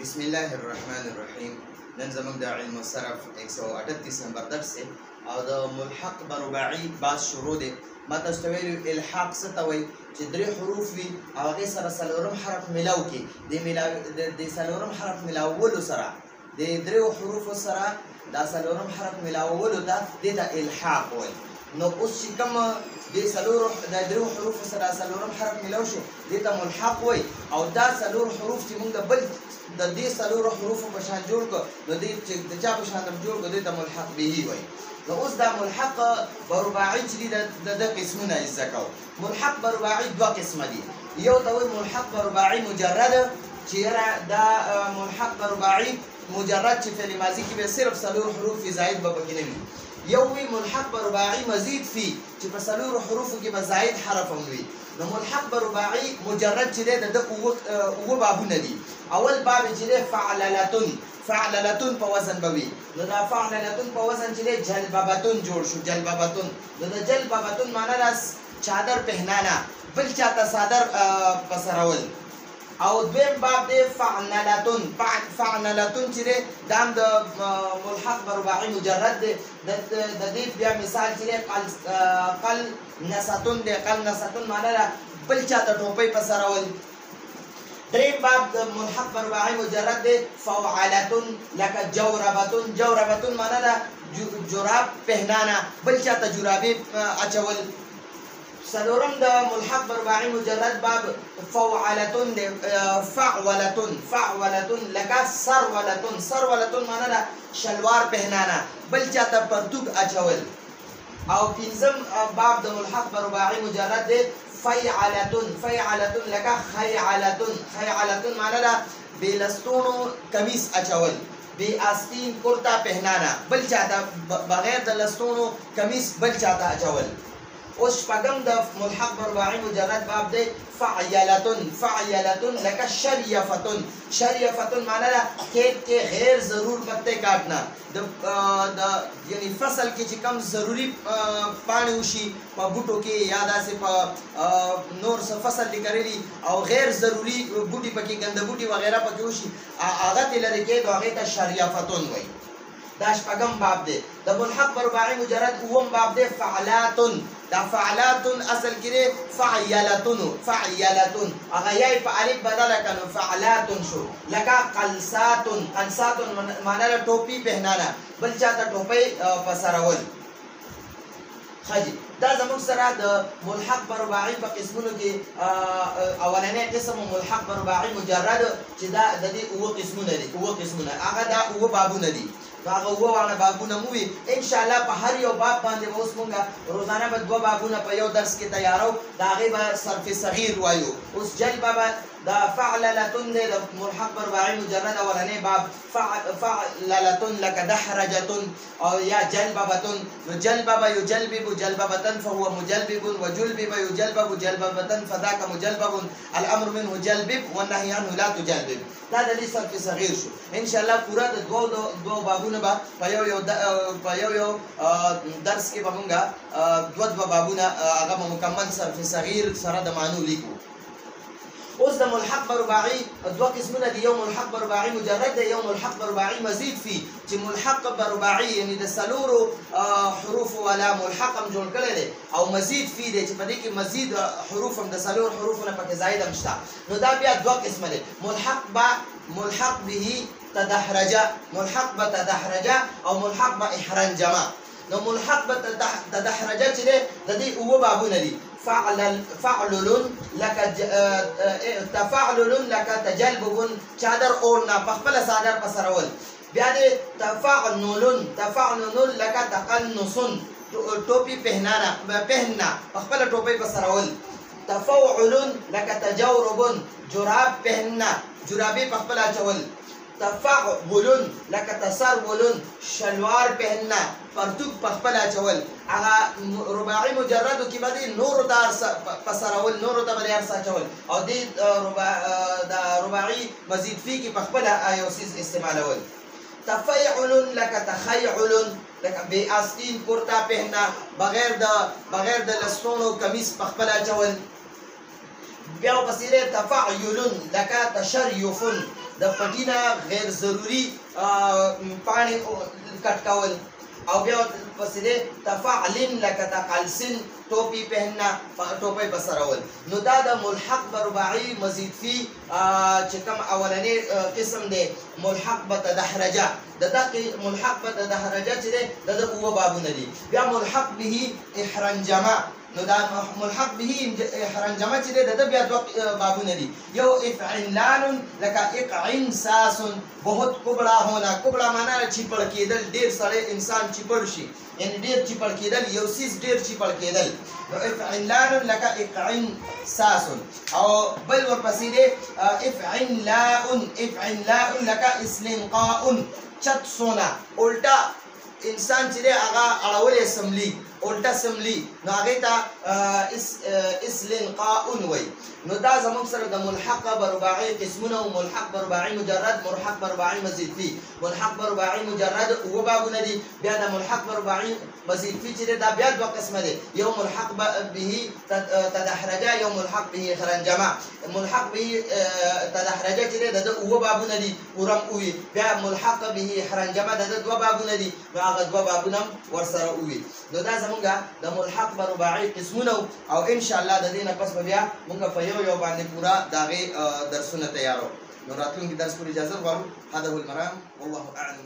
بسم الله الرحمن الرحیم. نن زموږ د علم الصرف 138 نمبر درس دی او د ملحق برباعي باز شروع دی. ما تاسو ته ویلو الحاق څه ته وایي چې درې حروف وي او هغې سره څلورم حرف ملاو کړي. د څلورم حرف ملاولو سره د دریو حروفو سره دا څلورم حرف ملاولو ته دې ته الحاق وایي. نو اوس چې کوم د دریو حروفو سره څلورم حرف ملاو شو دې ته ملحق وایي او دا څلور حروف چې موږ د دې څلورو حروفو په شان جوړ کړو نو دې چې د چا په شان جوړ کړو دې ته ملحق به وایي. نو اوس دا ملحق برباعي چې دي د قسمونه یې زده کوو. ملحق برباعي دوه قسمه دي. یو ته وایي ملحق برباعي مجرد چې دا ملحق برباعي مجرد چې فعل ماضي کې به صرف څلور حروف زائد به پکې نه وي. یو وی ملحق برباعي مزید فی چې په څلورو حروفو کې به زائد حرف هم وي. نو ملحق برباعي مجرد چې دی د اووه بابونه دي. اول باب چې دی فعللتون په وزن به وي. نو دا فعللتون په وزن چې دی جلببتون جوړ شو. جلببتون نو د جلببتون معنا دا چادر پهنانا بل چاته صادر پسرول. او دویم باب دی فعنلتون چې دی دا هم د ملحق برباعي مجرد دی. د دې بیا مثال چې دی قلنستون دی. قلنستون معنا ده بل چاته ټوپۍ په سرول. دریم باب د ملحق برباعي مجرد دی فوعلتون لکه جوربتون معنا ده جراب پهنانا بل چاته جرابې اچول. څلورم د ملحق برباعي مجرد باب فوعلتون دی. فعولتون لکه سرولتون معنا ده شلوار پهنانا بل چاته پرتوګ اچول. او پنځم باب د ملحق برباعي مجرد دی فیعلتون لکه خیعلتون معنا ده بېلستونو کمیس اچول. بې آستین کرتا پهنانا بل چاته بغیر د لستونو کمیس بل چاته اچول. اوس شپږم د ملحق برباعي مجرد باب دی فعیلتون لکه شریفتون معنا ده کھیت کے غیر ضرور پتے کاٹنا. یعنی فصل کې چې کم ضروری پاڼې وشي په بوټو کې یا داسې په نور څه فصل دي کرلي او غیر ضروري بوټي پکې ګنده بوټي وغیره پکې وشي هغه ترې لرې کېږي هغې ته شریفتون وایي. دا شپږم باب دی. د ملحق برباعي مجرد اووم باب دی فعلاتون. دا فعلاتون اصل کې دی فعیلتون هغه یې په الف بدله کړه نو فعلاتون شو. لکه قلساتون معنا ده ټوپي پهنانا بل چاته ټوپۍ په سرول. دا زموږ سره د ملحق برباعي په قسمونو کې اولنی قسم ملحق برباعي مجرد چې دا د دې اووه قسمونه هغه دا اووه بابونه دي. هغه اووه واړه بابونه مو وي. انشاءالله په هر یو باب باندې به اوس مونږ روزانه به دوه بابونه په یو درس کې تیارو د هغې به صرف صغیر وایو. اوس جلبه دا فعللتون دی د ملحق برباعي مجرد اولنی باب فعللتون لکه دحرجتون او یا جلببتون. نو جلبب یجلبب جلببتن فهو مجلبب وجلبب یجلبب جلببتن فذاك مجلبب الامر منه جلبب والنهي عنه لا تجلبب. دا د دې صرف صغیر شو. انشاءالله پوره د دوه بابونه به په یو درس کې به مونږ دوه بابونه هغه به مکمل صرف صغیر سره د معنو لیکو. اوس د ملحق برباعي دوه قسمونه دي. یو ملحق برباعي مجرد دی، یو ملحق برباعي مزید فی چې ملحق برباعي یعنی د څلورو حروفو والا ملحق هم جوړ کړی دی او مزید فی دی چې په دې کې مزید حروف هم د څلور حروفو نه پکې زائد هم شته. نو دا بیا دوه قسمه دی. ملحق به تدحرجه او ملحق به احرنجمه. نو ملحق به تدحرجه چې دی د دې اووه بابونه دي. فعلل لکه تجلبب چادر اورنا پخپله صادر په سرول. بیا دی تفعنن لکه تقنصن ټوپي پهننا پخپله ټوپۍ په سرول. تفوعل لکه تجورب جراب پهننا جرابې پخپله اچول. تفعول لکه تسرول شلوار پهننا پرتوګ پخپله اچول. هغه رباعي مجردو کې به دې نورو ته په سرول نورو ته به دې هر څه اچول او دې د رباعي مزید فی کې پخپله یو څیز استعمالول. تفیعل لکه تخیعل لکه بې آستین کرتا پهننا بغیر د لستونو کمیس پخپله اچول. بیا ورپسې دی تفعیل لکه تشریف د پټینا غیر ضروری پانی کټ کول او بیا پسې دې تفعلن لکه تقلسن ټوپی پهننا ټوپی بسرول نو دا د ملحق برباعي مزید فی چې کوم اولنی قسم دی ملحق بتدحرجه د دغه ملحق بتدحرجه چې دی د اوه بابونه دي بیا ملحق به احرنجمه نو دا ملحق به احرنجمه چې دی د بیا دوه بابونه دي یو افعنلان لکه اقعنساس बहुत कुबड़ा होना कुबड़ा माना चिपड़ केदल ढेर सारे इंसान चिपड़ शी यानी ढेर चिपड़ केदल योसिस ढेर चिपड़ केदल इफइनलान लका इकइन सासुन और बल वर पसीदे इफइनलाउन लका इस्लिनकाउन चत सोना उल्टा इंसान चिरे आगा अड़वल असम्बली उल्टा असम्बली नो आगे ता इस्लिनकाउन वही نو دا زموږ سره د ملحق برباعي قسمونه او ملحق برباعي مجرد ملحق برباعي مزید فی ملحق برباعي مجرد او بابونه دي بیا د ملحق برباعي مزید فی چې دا بیا دوه قسمه دي یو ملحق به تدحرجه یو ملحق به خرنجمه ملحق به تدحرجه چې د او بابونه دي ورم اوي بیا ملحق به خرنجمه د دوه بابونه دي هغه دوه بابونه ور سره اوي نو دا زموږ د ملحق برباعي قسمونه او ان شاء الله د دې نه پس بیا موږ په یو باندې پورا داغه درسونه تیارو نو راتلونکي درس پورې اجازه غواړم هذا هو المرام والله اعلم